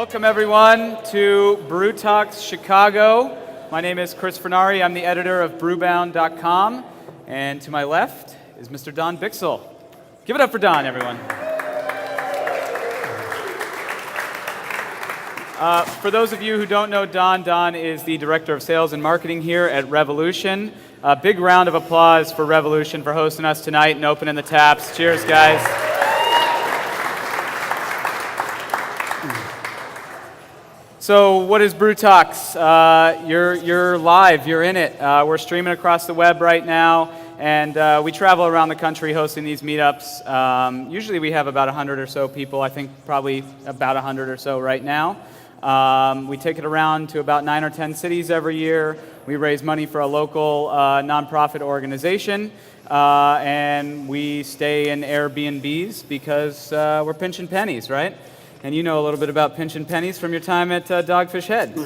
Welcome everyone to Brew Talks Chicago. My name is Chris Fernari. I'm the editor of Brewbound.com, and to my left is Mr. Don Bixel. Give it up for Don, everyone. For those of you who don't know Don is the director of sales and marketing here at Revolution. A big round of applause for Revolution for hosting us tonight and opening the taps. Cheers, guys. So what is Brew Talks? You're live, you're in it. We're streaming across the web right now, and we travel around the country hosting these meetups. Usually we have about 100 or so people, I think probably about 100 or so right now. We take it around to about 9 or 10 cities every year. We raise money for a local nonprofit organization, and we stay in Airbnbs because we're pinching pennies, right? And you know a little bit about pinching pennies from your time at Dogfish Head.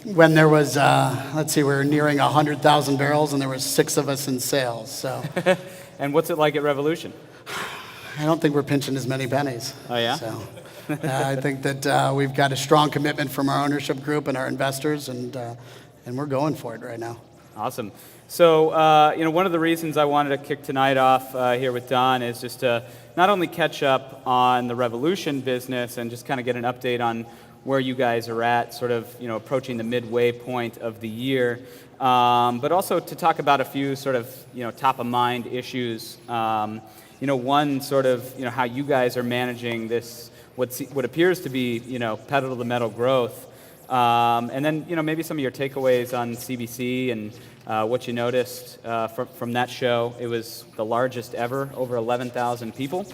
When there was, we were nearing 100,000 barrels and there were 6 of us in sales, so. And what's it like at Revolution? I don't think we're pinching as many pennies. Oh, yeah? So, I think that we've got a strong commitment from our ownership group and our investors, and we're going for it right now. Awesome. So, one of the reasons I wanted to kick tonight off here with Don is just to not only catch up on the Revolution business and just kind of get an update on where you guys are at, sort of, approaching the midway point of the year, but also to talk about a few sort of, top of mind issues. One sort of, how you guys are managing this, what appears to be, pedal to the metal growth. And then, maybe some of your takeaways on CBC and what you noticed from that show. It was the largest ever, over 11,000 people.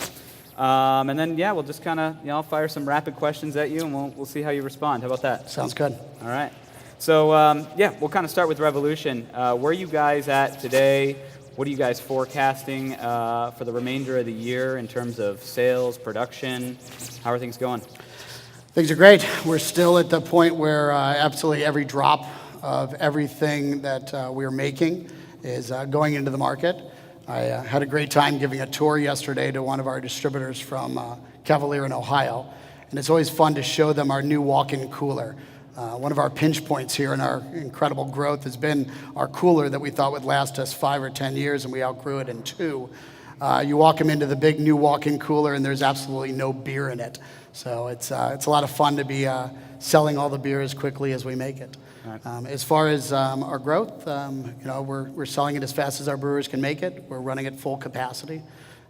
And then, we'll just kind of, I'll fire some rapid questions at you, and we'll see how you respond. How about that? Sounds good. All right. So, we'll kind of start with Revolution. Where are you guys at today? What are you guys forecasting for the remainder of the year in terms of sales, production? How are things going? Things are great. We're still at the point where absolutely every drop of everything that we're making is going into the market. I had a great time giving a tour yesterday to one of our distributors from Cavalier in Ohio, and it's always fun to show them our new walk-in cooler. One of our pinch points here in our incredible growth has been our cooler that we thought would last us 5 or 10 years, and we outgrew it in 2. You walk them into the big new walk-in cooler, and there's absolutely no beer in it. So it's a lot of fun to be selling all the beer as quickly as we make it. Right. As far as our growth, we're selling it as fast as our brewers can make it. We're running at full capacity,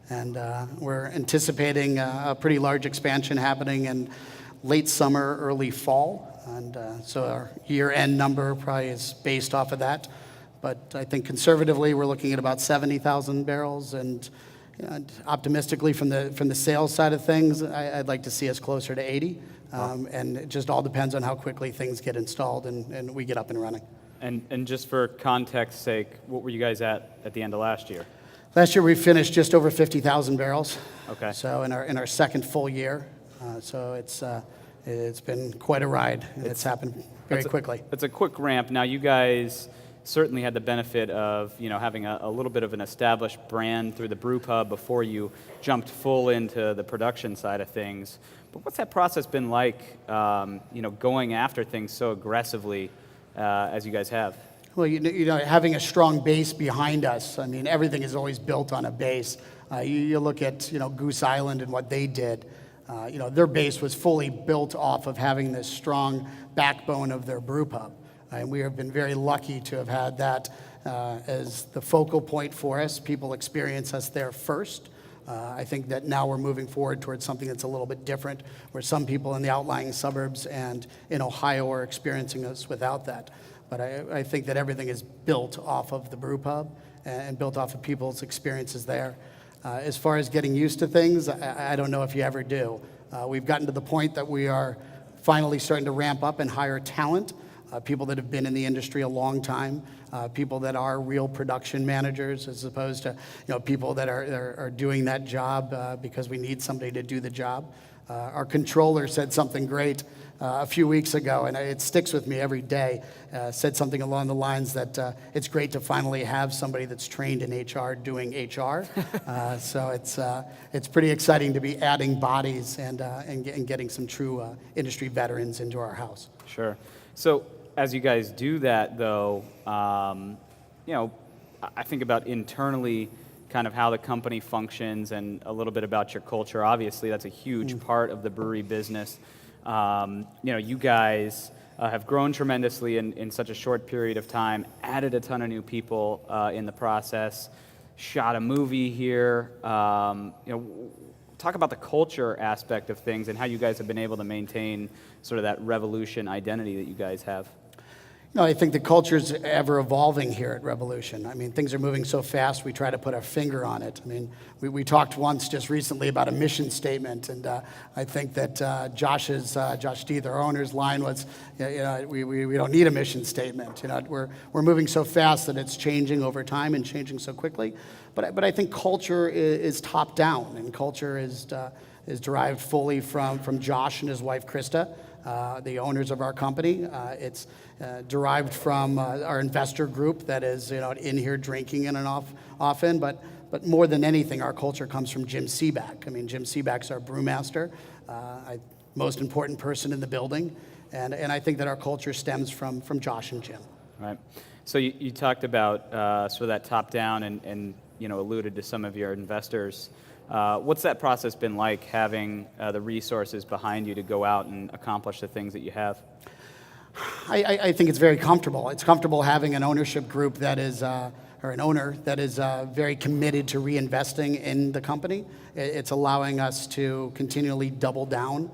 and we're anticipating a pretty large expansion happening in late summer, early fall. And so our year-end number probably is based off of that. But I think conservatively, we're looking at about 70,000 barrels, and optimistically from the sales side of things, I'd like to see us closer to 80. And it just all depends on how quickly things get installed and we get up and running. And just for context's sake, what were you guys at the end of last year? Last year we finished just over 50,000 barrels. Okay. So in our second full year, so it's been quite a ride. It's happened very quickly. It's a quick ramp. Now you guys certainly had the benefit of having a little bit of an established brand through the brew pub before you jumped full into the production side of things. But what's that process been like, going after things so aggressively as you guys have? Well, having a strong base behind us. I mean, everything is always built on a base. You look at Goose Island and what they did. Their base was fully built off of having this strong backbone of their brew pub. And we have been very lucky to have had that as the focal point for us. People experience us there first. I think that now we're moving forward towards something that's a little bit different, where some people in the outlying suburbs and in Ohio are experiencing us without that. But I think that everything is built off of the brew pub and built off of people's experiences there. As far as getting used to things, I don't know if you ever do. We've gotten to the point that we are finally starting to ramp up and hire talent. People that have been in the industry a long time, people that are real production managers, as opposed to people that are doing that job because we need somebody to do the job. Our controller said something great a few weeks ago, and it sticks with me every day. Said something along the lines that it's great to finally have somebody that's trained in HR doing HR. So it's pretty exciting to be adding bodies and getting some true industry veterans into our house. Sure. So as you guys do that, though, I think about internally kind of how the company functions and a little bit about your culture. Obviously, that's a huge part of the brewery business. You guys have grown tremendously in such a short period of time, added a ton of new people in the process, shot a movie here. Talk about the culture aspect of things and how you guys have been able to maintain sort of that Revolution identity that you guys have. I think the culture's ever evolving here at Revolution. I mean, things are moving so fast, we try to put our finger on it. I mean, we talked once just recently about a mission statement, and I think that Josh Deeth, our owner's line was, we don't need a mission statement. We're moving so fast that it's changing over time and changing so quickly. But I think culture is top down, and culture is derived fully from Josh and his wife Krista, the owners of our company. It's derived from our investor group that is in here drinking in and often, but more than anything, our culture comes from Jim Seaback. I mean, Jim Seaback's our brewmaster, most important person in the building, and I think that our culture stems from Josh and Jim. Right. So you talked about sort of that top down and alluded to some of your investors. What's that process been like, having the resources behind you to go out and accomplish the things that you have? I think it's very comfortable. It's comfortable having an ownership group that is, or an owner that is very committed to reinvesting in the company. It's allowing us to continually double down,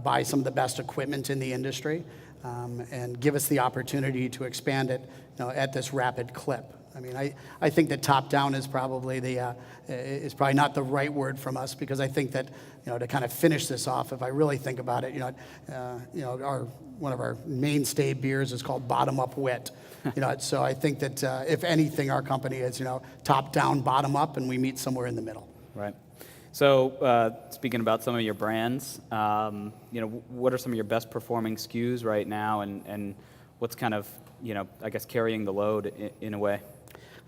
buy some of the best equipment in the industry, and give us the opportunity to expand it at this rapid clip. I mean, I think that top down is probably not the right word from us, because I think that to kind of finish this off, if I really think about it, one of our mainstay beers is called Bottom Up Wit. So I think that if anything, our company is top down, bottom up, and we meet somewhere in the middle. Right. So speaking about some of your brands, what are some of your best performing SKUs right now, and what's kind of I guess carrying the load in a way?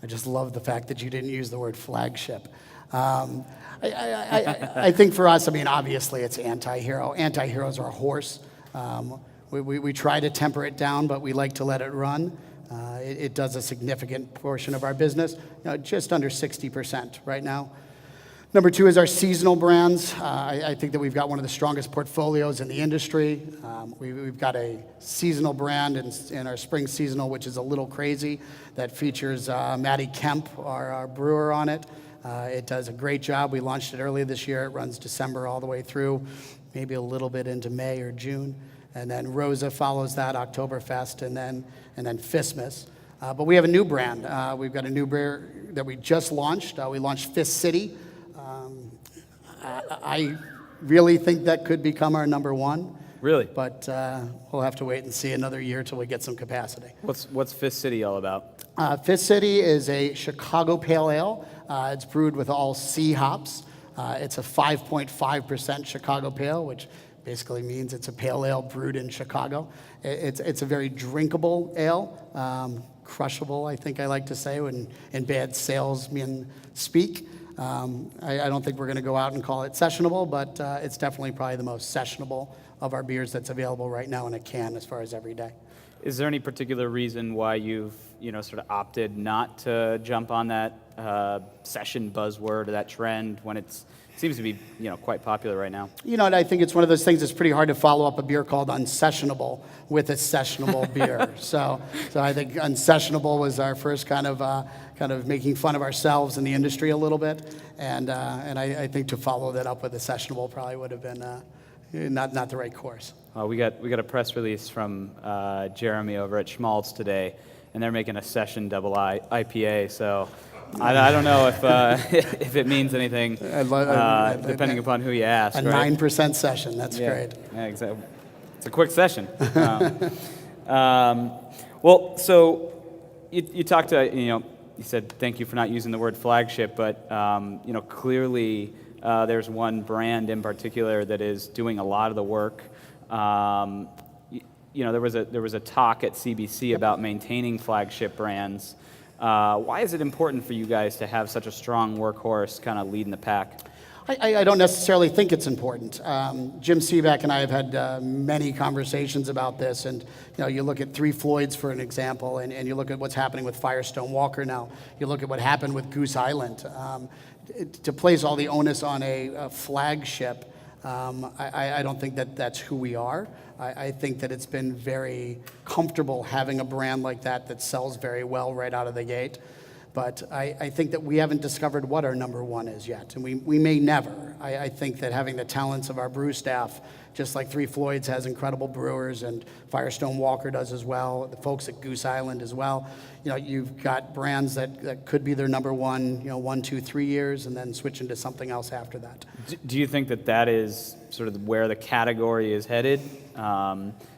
I just love the fact that you didn't use the word flagship. I think for us, I mean, obviously it's Anti-Hero. Anti-Hero's our horse. We try to temper it down, but we like to let it run. It does a significant portion of our business, just under 60% right now. Number two is our seasonal brands. I think that we've got one of the strongest portfolios in the industry. We've got a seasonal brand in our spring seasonal, which is a little crazy, that features Maddie Kemp, our brewer, on it. It does a great job. We launched it earlier this year. It runs December all the way through, maybe a little bit into May or June. And then Rosa follows that, Oktoberfest, and then Fistmas. But we have a new brand. We've got a new beer that we just launched. We launched Fist City. I really think that could become our number one. Really? But we'll have to wait and see another year till we get some capacity. What's Fist City all about? Fist City is a Chicago Pale Ale. It's brewed with all C hops. It's a 5.5% Chicago Pale, which basically means it's a pale ale brewed in Chicago. It's a very drinkable ale, crushable, I think I like to say, when in bad salesmen speak. I don't think we're going to go out and call it sessionable, but it's definitely probably the most sessionable of our beers that's available right now in a can as far as every day. Is there any particular reason why you've sort of opted not to jump on that session buzzword or that trend when it seems to be quite popular right now? And I think it's one of those things that's pretty hard to follow up a beer called Unsessionable with a sessionable beer. So I think Unsessionable was our first kind of making fun of ourselves in the industry a little bit, and I think to follow that up with a sessionable probably would have been not the right course. We got a press release from Jeremy over at Schmaltz today, and they're making a session double IPA. So I don't know if it means anything, depending upon who you ask. A right? 9% session. That's great. Yeah, exactly. It's a quick session. Well, so you talked to you said thank you for not using the word flagship, but clearly there's one brand in particular that is doing a lot of the work. There was a talk at CBC about maintaining flagship brands. Why is it important for you guys to have such a strong workhorse kind of leading the pack? I don't necessarily think it's important. Jim Seebeck and I have had many conversations about this, and you look at Three Floyds for an example, and you look at what's happening with Firestone Walker now. You look at what happened with Goose Island. To place all the onus on a flagship, I don't think that that's who we are. I think that it's been very comfortable having a brand like that sells very well right out of the gate. But I think that we haven't discovered what our number one is yet, and we may never. I think that having the talents of our brew staff, just like Three Floyds has incredible brewers, and Firestone Walker does as well, the folks at Goose Island as well, you've got brands that could be their number one, 1, 2, 3 years, and then switch into something else after that. Do you think that is sort of where the category is headed?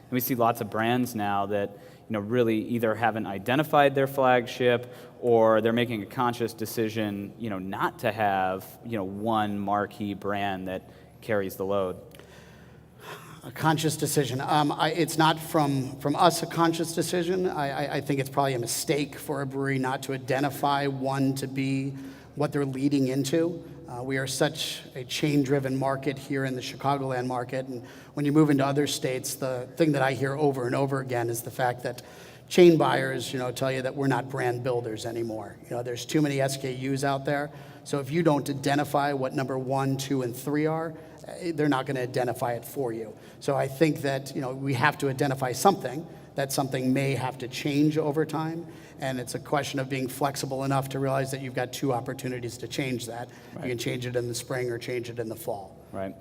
We see lots of brands now that really either haven't identified their flagship, or they're making a conscious decision, not to have, one marquee brand that carries the load. A conscious decision. It's not from us a conscious decision. I think it's probably a mistake for a brewery not to identify one to be what they're leading into. We are such a chain-driven market here in the Chicagoland market, and when you move into other states, the thing that I hear over and over again is the fact that chain buyers, tell you that we're not brand builders anymore. There's too many SKUs out there, so if you don't identify what number 1, 2, and 3 are, they're not going to identify it for you. So I think that we have to identify something. That something may have to change over time, and it's a question of being flexible enough to realize that you've got 2 opportunities to change that. Right. You can change it in the spring or change it in the fall. Right.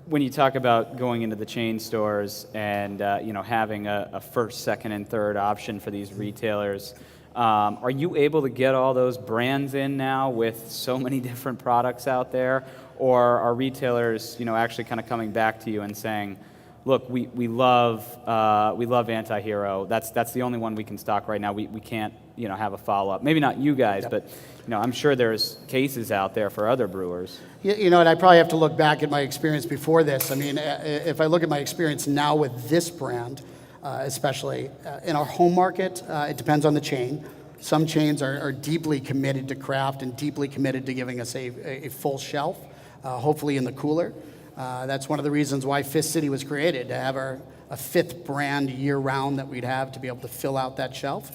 When you talk about going into the chain stores and having a first, second, and third option for these retailers, are you able to get all those brands in now with so many different products out there, or are retailers actually kind of coming back to you and saying, look, we love Anti-Hero. That's the only one we can stock right now. We can't have a follow-up. Maybe not you guys, yeah. But I'm sure there's cases out there for other brewers. And I probably have to look back at my experience before this. I mean, if I look at my experience now with this brand, especially in our home market, it depends on the chain. Some chains are deeply committed to craft and deeply committed to giving us a full shelf, hopefully in the cooler. That's one of the reasons why Fifth City was created, to have a 5th brand year-round that we'd have to be able to fill out that shelf.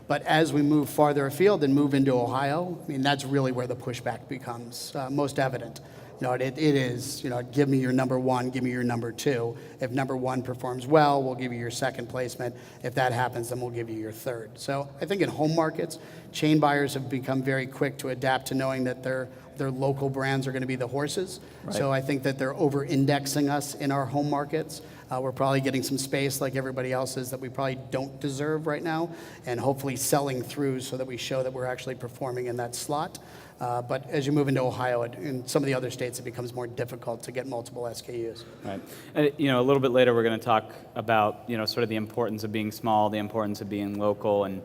But as we move farther afield and move into Ohio, that's really where the pushback becomes most evident. It is, give me your number 1, give me your number 2. If number 1 performs well, we'll give you your second placement. If that happens, then we'll give you your third. So I think in home markets, chain buyers have become very quick to adapt to knowing that their local brands are going to be the horses. Right. So I think that they're over-indexing us in our home markets. We're probably getting some space like everybody else is that we probably don't deserve right now, and hopefully selling through so that we show that we're actually performing in that slot. But as you move into Ohio and some of the other states, it becomes more difficult to get multiple SKUs. Right. A little bit later, we're going to talk about sort of the importance of being small, the importance of being local, and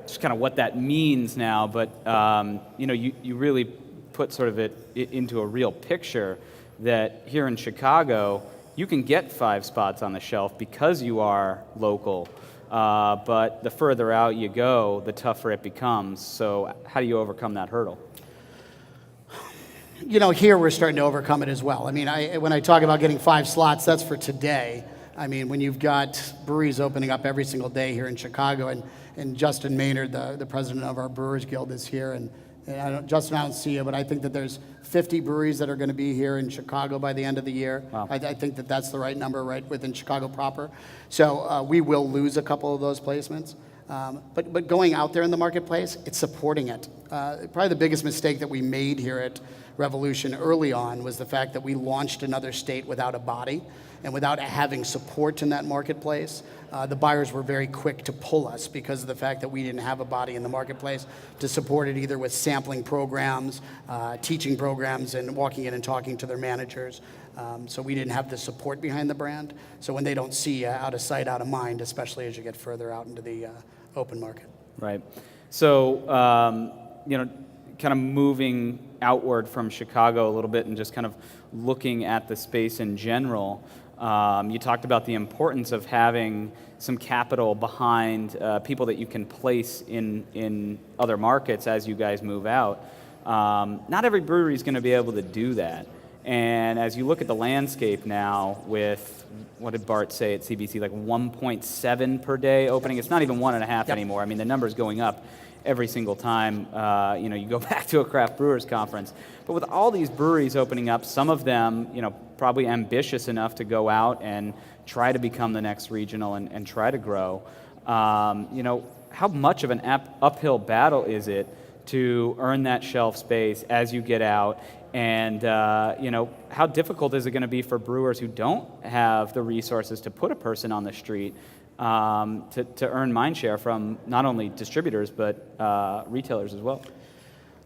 just kind of what that means now. But you really put sort of it into a real picture that here in Chicago, you can get 5 spots on the shelf because you are local. But the further out you go, the tougher it becomes. So how do you overcome that hurdle? Here we're starting to overcome it as well. When I talk about getting 5 slots, that's for today. When you've got breweries opening up every single day here in Chicago, and Justin Maynard, the president of our Brewers Guild, is here, and Justin, I don't see you, but I think that there's 50 breweries that are going to be here in Chicago by the end of the year. Wow. I think that that's the right number, right, within Chicago proper. So we will lose a couple of those placements. But going out there in the marketplace, it's supporting it. Probably the biggest mistake that we made here at Revolution early on was the fact that we launched another state without a body and without having support in that marketplace. The buyers were very quick to pull us because of the fact that we didn't have a body in the marketplace to support it, either with sampling programs, teaching programs, and walking in and talking to their managers. So we didn't have the support behind the brand. So when they don't see you, out of sight, out of mind, especially as you get further out into the open market. Right. So, kind of moving outward from Chicago a little bit and just kind of looking at the space in general, you talked about the importance of having some capital behind people that you can place in other markets as you guys move out. Not every brewery is going to be able to do that. And as you look at the landscape now with, what did Bart say at CBC, like 1.7 per day opening? It's not even 1.5 anymore. I mean, the number's going up every single time you go back to a craft brewers conference. But with all these breweries opening up, some of them probably ambitious enough to go out and try to become the next regional and try to grow. How much of an uphill battle is it to earn that shelf space as you get out? And how difficult is it going to be for brewers who don't have the resources to put a person on the street to earn mind share from not only distributors but retailers as well?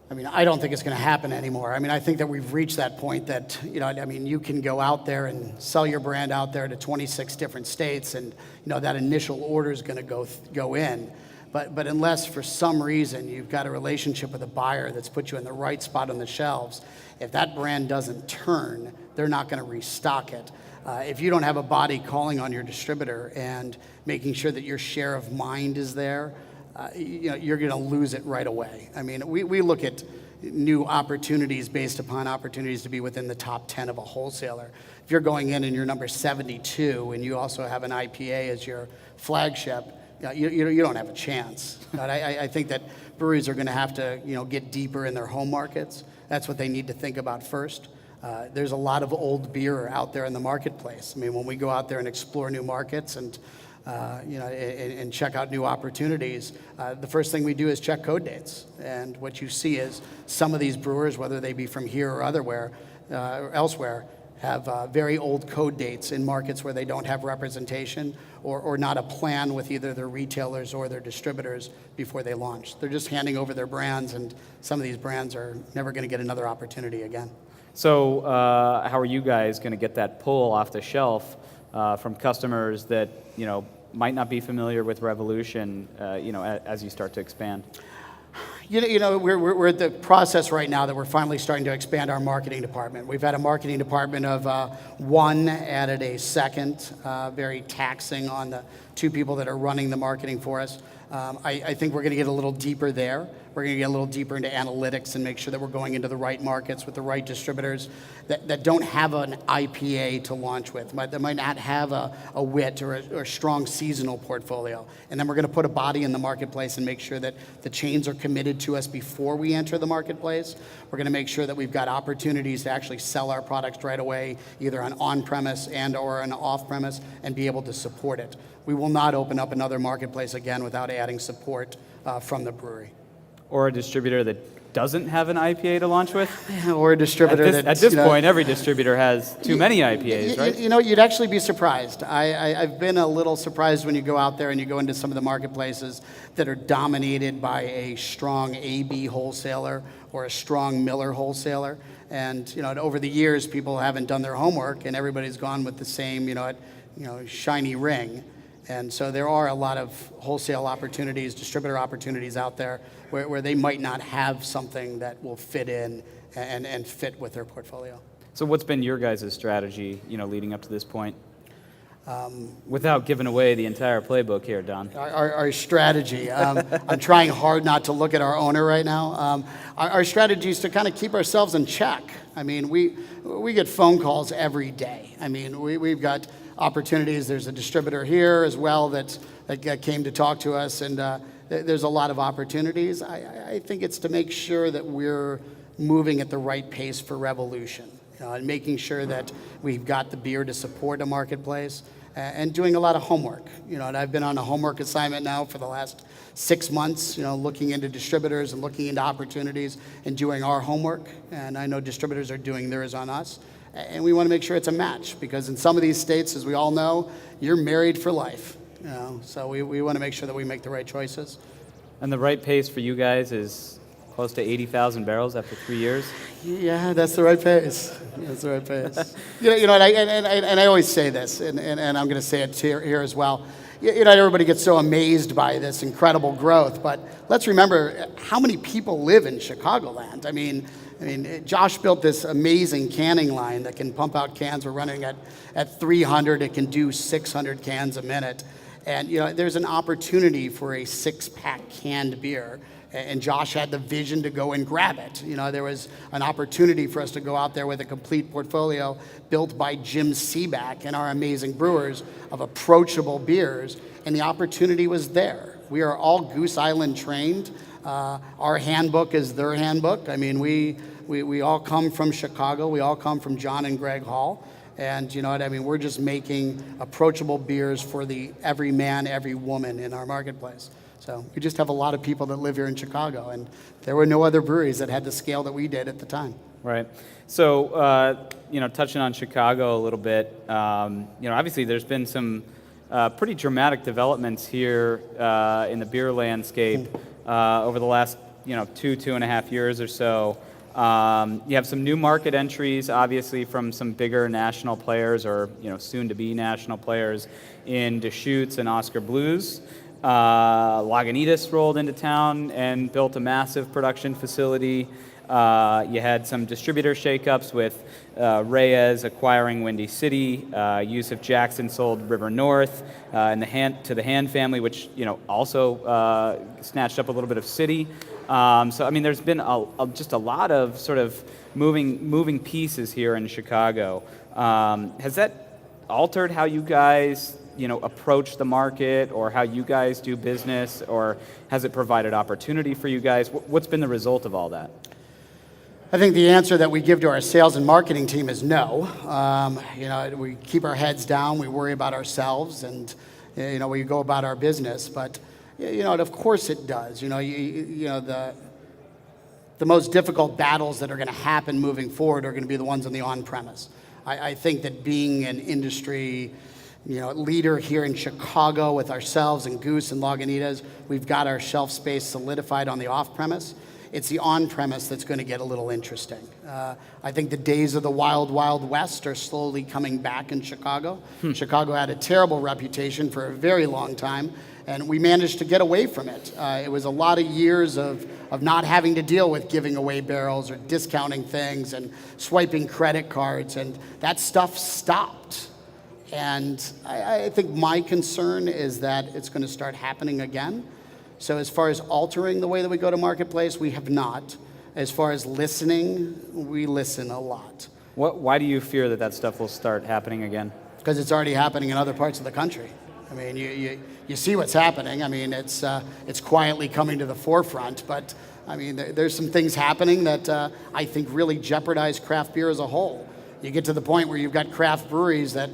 I mean, I don't think it's going to happen anymore. I mean, I think that we've reached that point that, you can go out there and sell your brand out there to 26 different states, and, that initial order is going to go in. But unless for some reason you've got a relationship with a buyer that's put you in the right spot on the shelves, if that brand doesn't turn, they're not going to restock it. If you don't have a body calling on your distributor and making sure that your share of mind is there, you're going to lose it right away. I mean, we look at new opportunities based upon opportunities to be within the top 10 of a wholesaler. If you're going in and you're number 72 and you also have an IPA as your flagship, you don't have a chance. But I think that breweries are going to have to get deeper in their home markets. That's what they need to think about first. There's a lot of old beer out there in the marketplace. I mean, when we go out there and explore new markets and and check out new opportunities, the first thing we do is check code dates. And what you see is some of these brewers, whether they be from here or elsewhere, have very old code dates in markets where they don't have representation or not a plan with either their retailers or their distributors before they launch. They're just handing over their brands, and some of these brands are never going to get another opportunity again. So how are you guys going to get that pull off the shelf from customers that might not be familiar with Revolution as you start to expand? We're at the process right now that we're finally starting to expand our marketing department. We've had a marketing department of one, added a second, very taxing on the two people that are running the marketing for us. I think we're going to get a little deeper there. We're going to get a little deeper into analytics and make sure that we're going into the right markets with the right distributors that don't have an IPA to launch with, that might not have a wit or a strong seasonal portfolio. And then we're going to put a body in the marketplace and make sure that the chains are committed to us before we enter the marketplace. We're going to make sure that we've got opportunities to actually sell our products right away, either on-premise and or on off-premise, and be able to support it. We will not open up another marketplace again without adding support from the brewery. Or a distributor that doesn't have an IPA to launch with? Or a distributor at this point, every distributor has too many IPAs, right? You'd actually be surprised. I've been a little surprised when you go out there and you go into some of the marketplaces that are dominated by a strong AB wholesaler or a strong Miller wholesaler. And over the years, people haven't done their homework, and everybody's gone with the same, shiny ring. And so there are a lot of wholesale opportunities, distributor opportunities out there where they might not have something that will fit in and fit with their portfolio. So what's been your guys' strategy, leading up to this point? Without giving away the entire playbook here, Don. Our strategy. I'm trying hard not to look at our owner right now. Our strategy is to kind of keep ourselves in check. I mean, we get phone calls every day. I mean, we've got opportunities. There's a distributor here as well that came to talk to us, and there's a lot of opportunities. I think it's to make sure that we're moving at the right pace for Revolution, and making sure that we've got the beer to support a marketplace, and doing a lot of homework. And I've been on a homework assignment now for the last 6 months, looking into distributors and looking into opportunities and doing our homework. And I know distributors are doing theirs on us. And we want to make sure it's a match, because in some of these states, as we all know, you're married for life. So we want to make sure that we make the right choices. And the right pace for you guys is close to 80,000 barrels after 3 years? Yeah, that's the right pace. That's the right pace. And I always say this, and I'm going to say it here as well. everybody gets so amazed by this incredible growth, but let's remember how many people live in Chicagoland. I mean, Josh built this amazing canning line that can pump out cans. We're running at 300. It can do 600 cans a minute. And, there's an opportunity for a 6-pack canned beer. And Josh had the vision to go and grab it. There was an opportunity for us to go out there with a complete portfolio built by Jim Seaback and our amazing brewers of approachable beers. And the opportunity was there. We are all Goose Island trained. Our handbook is their handbook. I mean, we all come from Chicago. We all come from John and Greg Hall. And you know what I mean? We're just making approachable beers for the every man, every woman in our marketplace. So we just have a lot of people that live here in Chicago, and there were no other breweries that had the scale that we did at the time. Right. So, touching on Chicago a little bit, obviously there's been some pretty dramatic developments here in the beer landscape over the last, 2.5 years or so. You have some new market entries, obviously, from some bigger national players or, soon-to-be national players in Deschutes and Oscar Blues. Lagunitas rolled into town and built a massive production facility. You had some distributor shakeups with Reyes acquiring Windy City. Yusuf Jackson sold River North to the Hand family, which also snatched up a little bit of City. There's been just a lot of sort of moving pieces here in Chicago. Has that altered how you guys approach the market or how you guys do business, or has it provided opportunity for you guys? What's been the result of all that? I think the answer that we give to our sales and marketing team is no. We keep our heads down, we worry about ourselves, and we go about our business. But of course it does. The most difficult battles that are going to happen moving forward are going to be the ones on the on-premise. I think that being an industry leader here in Chicago with ourselves and Goose and Lagunitas, we've got our shelf space solidified on the off-premise. It's the on-premise that's going to get a little interesting. I think the days of the wild, wild west are slowly coming back in Chicago. Chicago had a terrible reputation for a very long time, and we managed to get away from it. It was a lot of years of not having to deal with giving away barrels or discounting things and swiping credit cards, and that stuff stopped. And I think my concern is that it's going to start happening again. So as far as altering the way that we go to marketplace, we have not. As far as listening, we listen a lot. Why do you fear that stuff will start happening again? Because it's already happening in other parts of the country. I mean, you see what's happening. I mean, it's quietly coming to the forefront, but I mean, there's some things happening that I think really jeopardize craft beer as a whole. You get to the point where you've got craft breweries that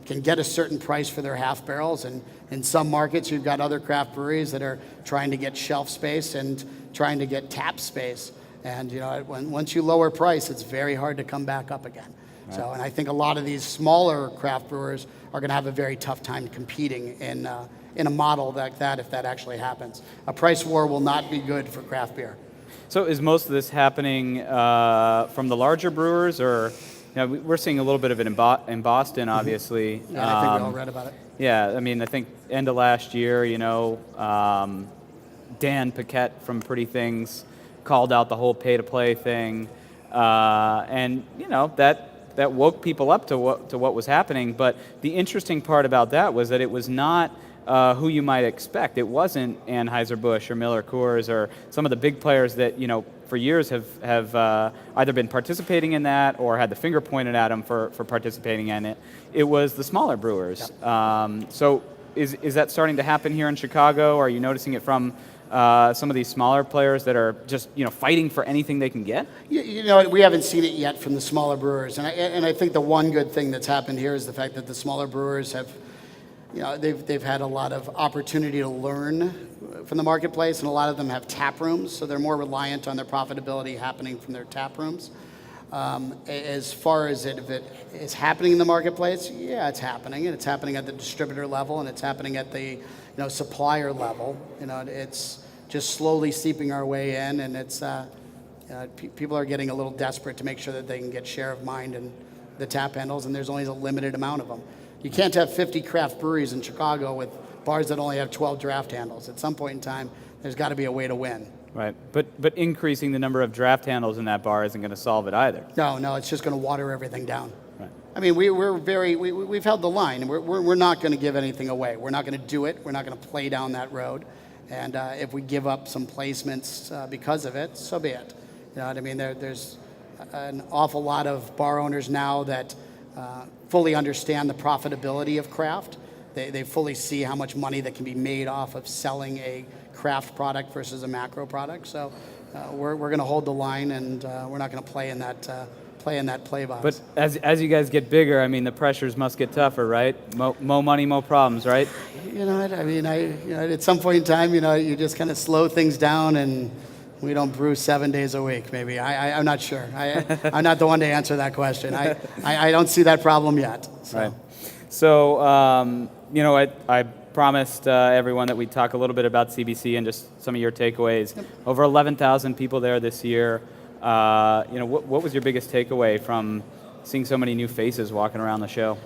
can get a certain price for their half barrels, and in some markets you've got other craft breweries that are trying to get shelf space and trying to get tap space, and once you lower price, it's very hard to come back up again. Right. So, and I think a lot of these smaller craft brewers are going to have a very tough time competing in a model like that if that actually happens. A price war will not be good for craft beer. So is most of this happening from the larger brewers, or we're seeing a little bit of it in Boston, obviously. Yeah, I think we all read about it. Yeah, I mean, I think end of last year, Dan Paquette from Pretty Things called out the whole pay-to-play thing, and that woke people up to what was happening. But the interesting part about that was that it was not who you might expect. It wasn't Anheuser-Busch or Miller Coors or some of the big players that for years have either been participating in that or had the finger pointed at them for participating in it. It was the smaller brewers. Yep. So is that starting to happen here in Chicago? Are you noticing it from some of these smaller players that are just fighting for anything they can get? We haven't seen it yet from the smaller brewers, and I think the one good thing that's happened here is the fact that the smaller brewers have they've had a lot of opportunity to learn from the marketplace, and a lot of them have tap rooms, so they're more reliant on their profitability happening from their tap rooms. As far as if it is happening in the marketplace, yeah, it's happening, and it's happening at the distributor level, and it's happening at the supplier level. It's just slowly seeping our way in, and it's people are getting a little desperate to make sure that they can get share of mind and the tap handles, and there's only a limited amount of them. You can't have 50 craft breweries in Chicago with bars that only have 12 draft handles. At some point in time, there's got to be a way to win. Right, but increasing the number of draft handles in that bar isn't going to solve it either. No, it's just going to water everything down. Right. I mean, we've held the line. We're not going to give anything away. We're not going to do it. We're not going to play down that road. And if we give up some placements because of it, so be it. You know what I mean? There's an awful lot of bar owners now that fully understand the profitability of craft. They fully see how much money that can be made off of selling a craft product versus a macro product. So we're going to hold the line, and we're not going to play in that play box. But as you guys get bigger, I mean, the pressures must get tougher, right? More money, more problems, right? You know what? I mean, at some point in time, you just kind of slow things down, and we don't brew 7 days a week, maybe. I'm not sure. I'm not the one to answer that question. I don't see that problem yet. So. Right. So, I promised everyone that we'd talk a little bit about CBC and just some of your takeaways. Yep. Over 11,000 people there this year. What was your biggest takeaway from seeing so many new faces walking around the show?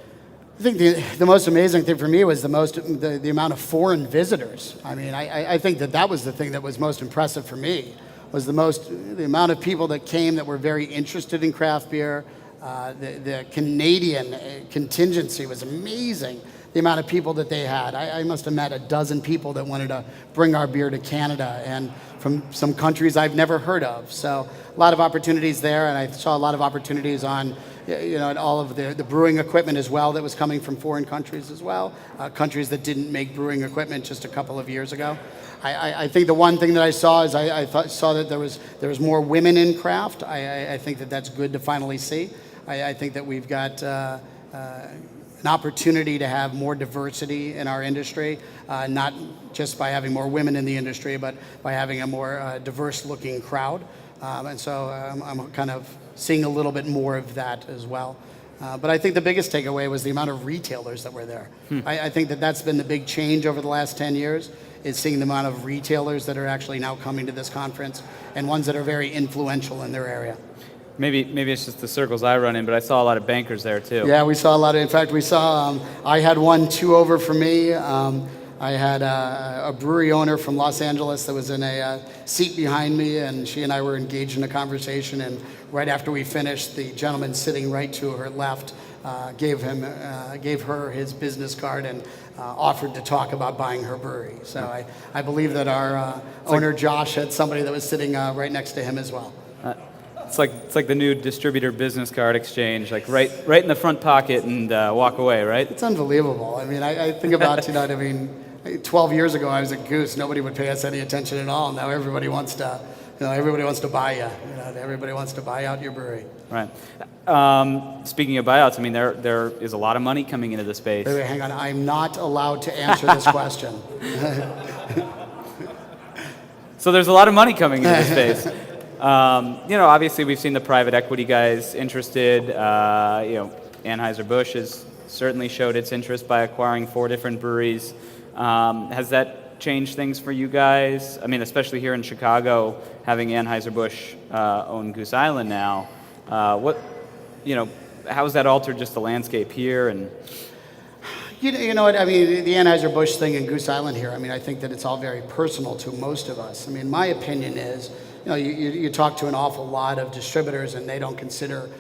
I think the most amazing thing for me was the amount of foreign visitors. I mean, I think that was the thing that was most impressive for me, was the amount of people that came that were very interested in craft beer. The Canadian contingency was amazing. The amount of people that they had. I must have met a dozen people that wanted to bring our beer to Canada, and from some countries I've never heard of. So a lot of opportunities there, and I saw a lot of opportunities on all of the brewing equipment as well that was coming from foreign countries as well, countries that didn't make brewing equipment just a couple of years ago. I think the one thing that I saw is saw that there was more women in craft. I think that's good to finally see. I think that we've got an opportunity to have more diversity in our industry, not just by having more women in the industry, but by having a more diverse-looking crowd. And so I'm kind of seeing a little bit more of that as well. But I think the biggest takeaway was the amount of retailers that were there. I think that's been the big change over the last 10 years, is seeing the amount of retailers that are actually now coming to this conference, and ones that are very influential in their area. Maybe it's just the circles I run in, but I saw a lot of bankers there too. Yeah, we saw a lot of. In fact, we saw. I had two over for me. I had a brewery owner from Los Angeles that was in a seat behind me, and she and I were engaged in a conversation. And right after we finished, the gentleman sitting right to her left gave her his business card and offered to talk about buying her brewery. So I believe that our owner Josh had somebody that was sitting right next to him as well. It's like the new distributor business card exchange, like right in the front pocket and walk away, right? It's unbelievable. I mean, I think about 12 years ago I was at Goose. Nobody would pay us any attention at all. Now everybody wants to, everybody wants to buy you. Everybody wants to buy out your brewery. Right. Speaking of buyouts, I mean, there is a lot of money coming into the space. Wait, hang on. I'm not allowed to answer this question. So there's a lot of money coming into the space. Obviously we've seen the private equity guys interested. Anheuser-Busch has certainly showed its interest by acquiring 4 different breweries. Has that changed things for you guys? I mean, especially here in Chicago, having Anheuser-Busch own Goose Island now. How has that altered just the landscape here? And You know what, I mean, the Anheuser-Busch thing in Goose Island here, I mean, I think that it's all very personal to most of us. I mean, my opinion is, you talk to an awful lot of distributors and they don't consider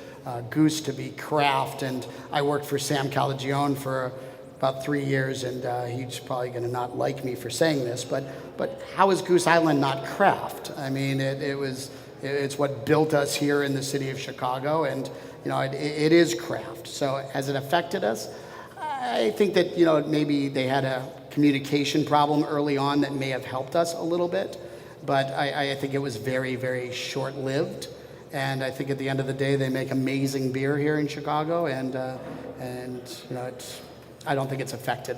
Goose to be craft. And I worked for Sam Calagione for about 3 years, and he's probably going to not like me for saying this, but how is Goose Island not craft? I mean, it's what built us here in the city of Chicago, and it is craft. So has it affected us? I think that maybe they had a communication problem early on that may have helped us a little bit, but I think it was very, very short-lived. And I think at the end of the day, they make amazing beer here in Chicago, and I don't think it's affected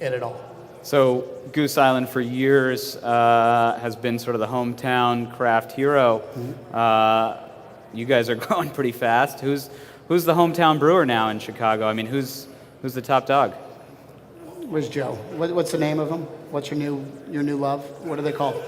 it at all. So Goose Island for years has been sort of the hometown craft hero. Mm-hmm. You guys are growing pretty fast. Who's the hometown brewer now in Chicago? I mean, who's the top dog? Where's Joe? What's the name of him? What's your new love? What are they called?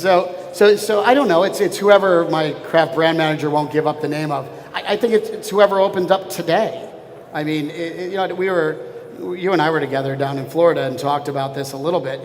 So I don't know. It's whoever my craft brand manager won't give up the name of. I think it's whoever opens up today. I mean, you and I were together down in Florida and talked about this a little bit.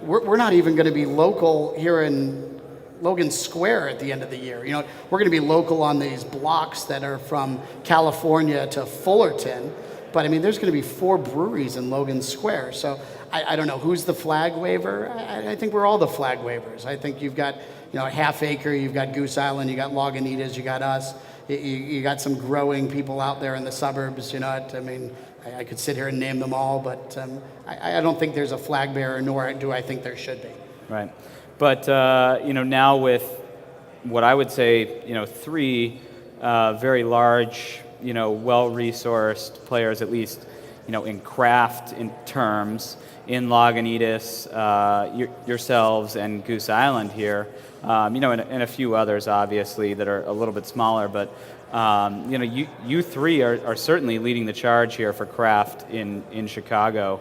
We're not even going to be local here in Logan Square at the end of the year. We're going to be local on these blocks that are from California to Fullerton. But I mean, there's going to be 4 breweries in Logan Square. So I don't know who's the flag waver. I think we're all the flag wavers. I think you've got Half Acre, you've got Goose Island, you got Lagunitas, you got us. You got some growing people out there in the suburbs. I mean, I could sit here and name them all, but I don't think there's a flag bearer, nor do I think there should be. Right. But, now with what I would say, 3 very large, well-resourced players, at least, in craft in terms, in Lagunitas, yourselves and Goose Island here, and a few others, obviously, that are a little bit smaller, but, you 3 are certainly leading the charge here for craft in Chicago.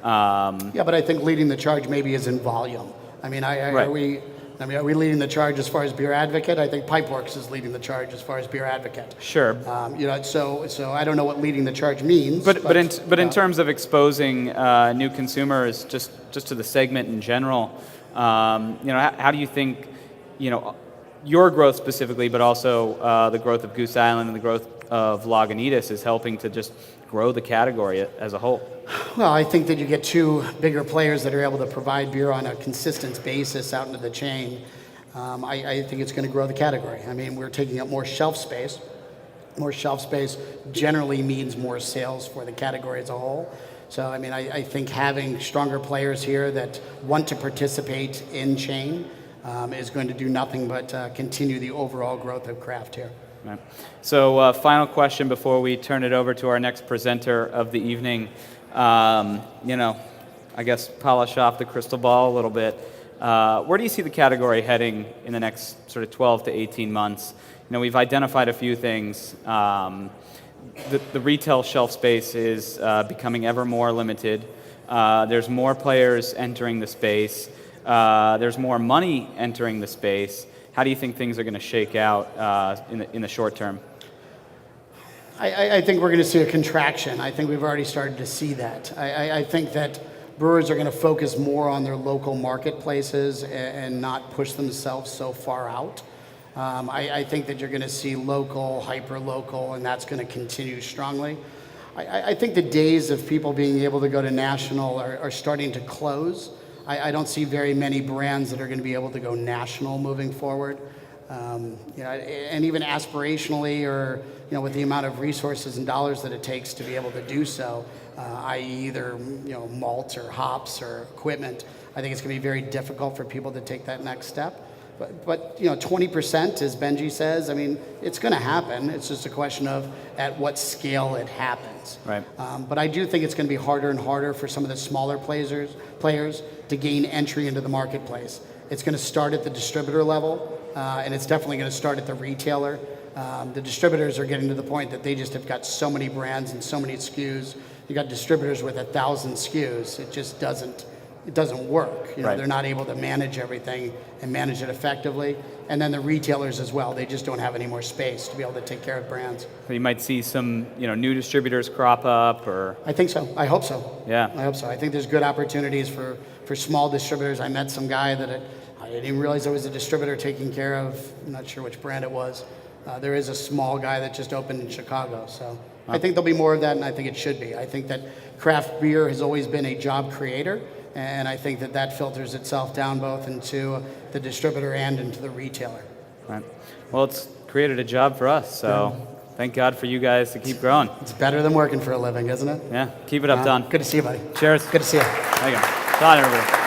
Yeah, but I think leading the charge maybe is in volume. I mean, right. Are we leading the charge as far as beer advocate? I think Pipeworks is leading the charge as far as beer advocate. Sure. So I don't know what leading the charge means. But in terms of exposing new consumers just to the segment in general, how do you think, your growth specifically, but also the growth of Goose Island and the growth of Lagunitas is helping to just grow the category as a whole? Well, I think that you get 2 bigger players that are able to provide beer on a consistent basis out into the chain. I think it's going to grow the category. I mean, we're taking up more shelf space. More shelf space generally means more sales for the category as a whole. So, I mean, I think having stronger players here that want to participate in chain is going to do nothing but continue the overall growth of craft here. Right. So, final question before we turn it over to our next presenter of the evening. I guess polish off the crystal ball a little bit. Where do you see the category heading in the next sort of 12 to 18 months? We've identified a few things. The retail shelf space is becoming ever more limited. There's more players entering the space. There's more money entering the space. How do you think things are going to shake out in the short term? I think we're going to see a contraction. I think we've already started to see that. I think that brewers are going to focus more on their local marketplaces and not push themselves so far out. I think that you're going to see local, hyper-local, and that's going to continue strongly. I think the days of people being able to go to national are starting to close. I don't see very many brands that are going to be able to go national moving forward. And even aspirationally or with the amount of resources and dollars that it takes to be able to do so, i.e. either malt or hops or equipment, I think it's going to be very difficult for people to take that next step. But 20%, as Benji says, I mean, it's going to happen. It's just a question of at what scale it happens. Right. But I do think it's going to be harder and harder for some of the smaller players to gain entry into the marketplace. It's going to start at the distributor level, and it's definitely going to start at the retailer. The distributors are getting to the point that they just have got so many brands and so many SKUs. You got distributors with 1,000 SKUs. It just doesn't work. Right. They're not able to manage everything and manage it effectively. And then the retailers as well. They just don't have any more space to be able to take care of brands. So you might see some, new distributors crop up, or I think so. I hope so. Yeah. I hope so. I think there's good opportunities for small distributors. I met some guy that I didn't even realize there was a distributor taking care of. I'm not sure which brand it was. There is a small guy that just opened in Chicago. So I think there'll be more of that, and I think it should be. I think that craft beer has always been a job creator. And I think that filters itself down both into the distributor and into the retailer. Right. Well, it's created a job for us, so thank God for you guys to keep growing. It's better than working for a living, isn't it? Yeah, keep it up, Don. Good to see you, buddy. Cheers. Good to see you. There you go. Don, everybody.